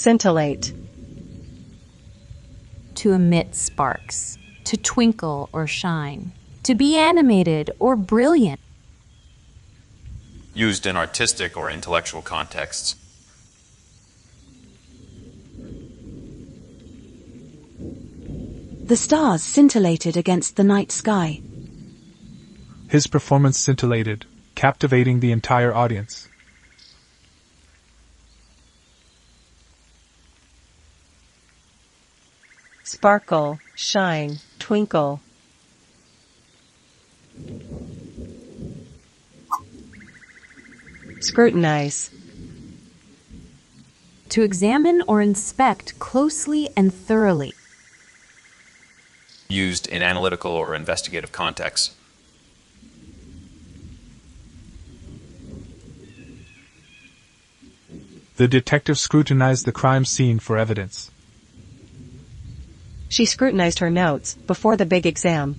Scintillate. To emit sparks, to twinkle or shine, to be animated or brilliant. Used in artistic or intellectual contexts. The stars scintillated against the night sky. His performance scintillated, captivating the entire audience. Sparkle, shine, twinkle. Scrutinize. To examine or inspect closely and thoroughly. Used in analytical or investigative contexts. The detective scrutinized the crime scene for evidence. She scrutinized her notes before the big exam.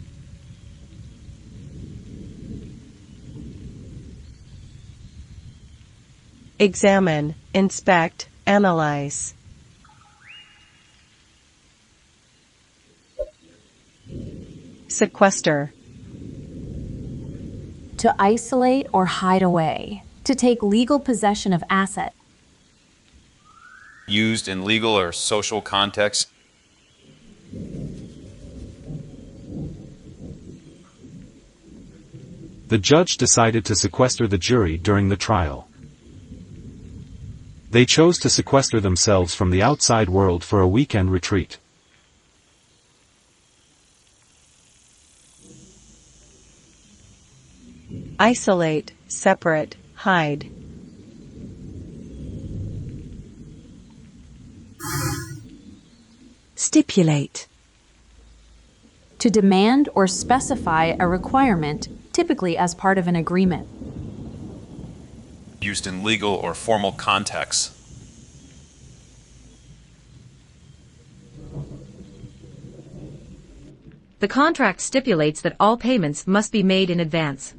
Examine, inspect, analyze. Sequester. To isolate or hide away. To take legal possession of asset. Used in legal or social contexts. The judge decided to sequester the jury during the trial. They chose to sequester themselves from the outside world for a weekend retreat. Isolate, separate, hide. Stipulate. To demand or specify a requirement, typically as part of an agreement. Used in legal or formal contexts. The contract stipulates that all payments must be made in advance.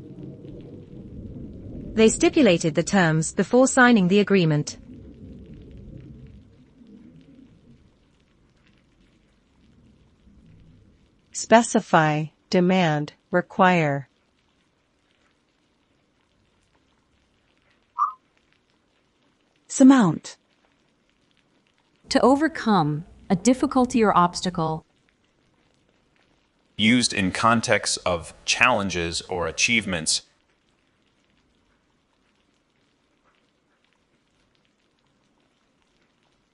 They stipulated the terms before signing the agreement. Specify, demand, require. Surmount. To overcome a difficulty or obstacle. Used in contexts of challenges or achievements.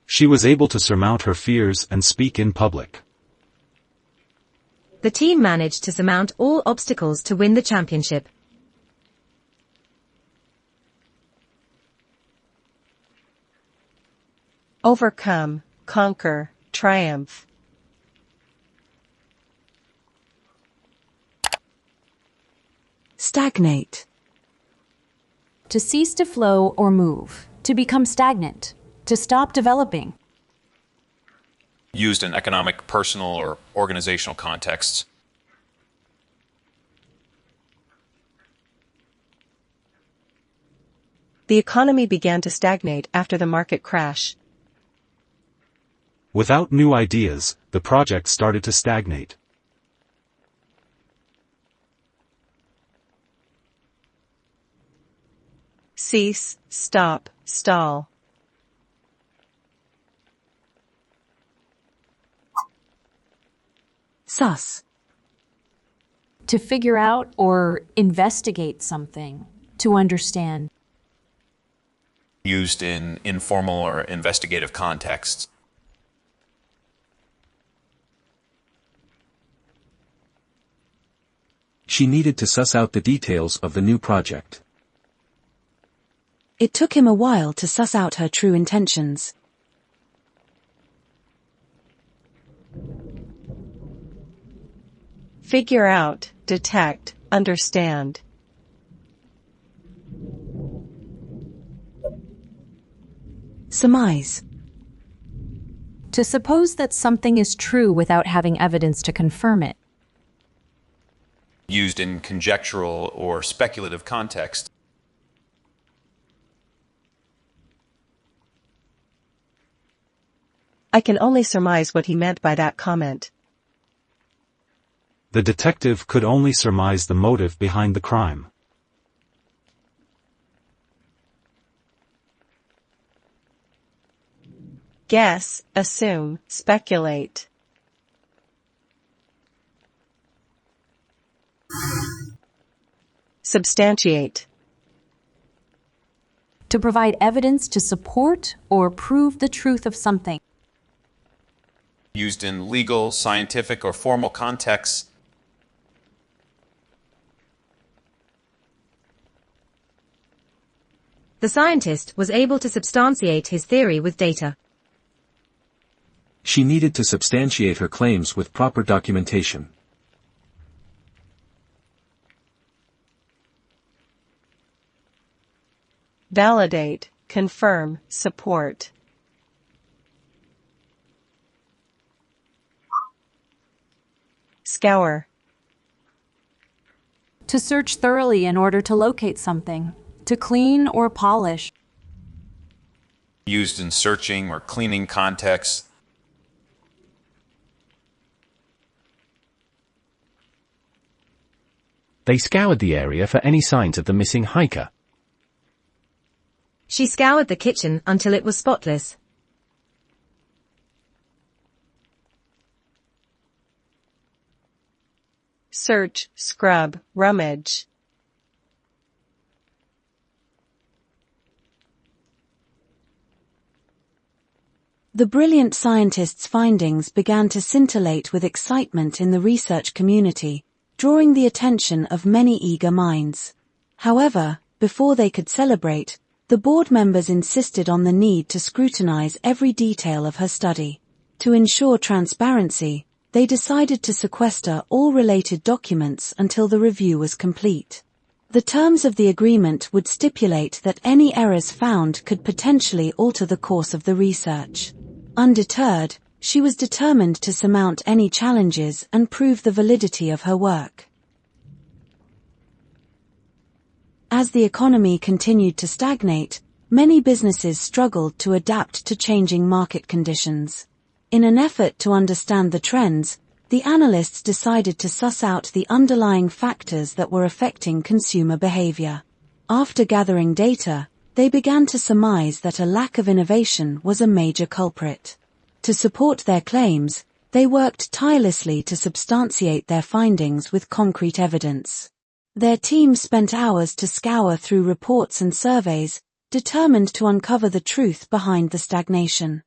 She was able to surmount her fears and speak in public. The team managed to surmount all obstacles to win the championship. Overcome, conquer, triumph. Stagnate. To cease to flow or move. To become stagnant. To stop developing. Used in economic, personal, or organizational contexts. The economy began to stagnate after the market crash. Without new ideas, the project started to stagnate. Cease, stop, stall. Sus. To figure out or investigate something. To understand. Used in informal or investigative contexts. She needed to suss out the details of the new project. It took him a while to suss out her true intentions. Figure out, detect, understand. Surmise. To suppose that something is true without having evidence to confirm it. Used in conjectural or speculative contexts. I can only surmise what he meant by that comment. The detective could only surmise the motive behind the crime. Guess, assume, speculate. Substantiate. To provide evidence to support or prove the truth of something. Used in legal, scientific, or formal contexts. The scientist was able to substantiate his theory with data. She needed to substantiate her claims with proper documentation. Validate, confirm, support. Scour. To search thoroughly in order to locate something. To clean or polish. Used in searching or cleaning contexts. They scoured the area for any signs of the missing hiker. She scoured the kitchen until it was spotless. Search, scrub, rummage. The brilliant scientist's findings began to scintillate with excitement in the research community, drawing the attention of many eager minds. However, before they could celebrate, the board members insisted on the need to scrutinize every detail of her study. To ensure transparency, they decided to sequester all related documents until the review was complete. The terms of the agreement would stipulate that any errors found could potentially alter the course of the research. Undeterred, she was determined to surmount any challenges and prove the validity of her work. As the economy continued to stagnate, many businesses struggled to adapt to changing market conditions. In an effort to understand the trends, the analysts decided to suss out the underlying factors that were affecting consumer behavior. After gathering data, they began to surmise that a lack of innovation was a major culprit. To support their claims, they worked tirelessly to substantiate their findings with concrete evidence. Their team spent hours to scour through reports and surveys, determined to uncover the truth behind the stagnation.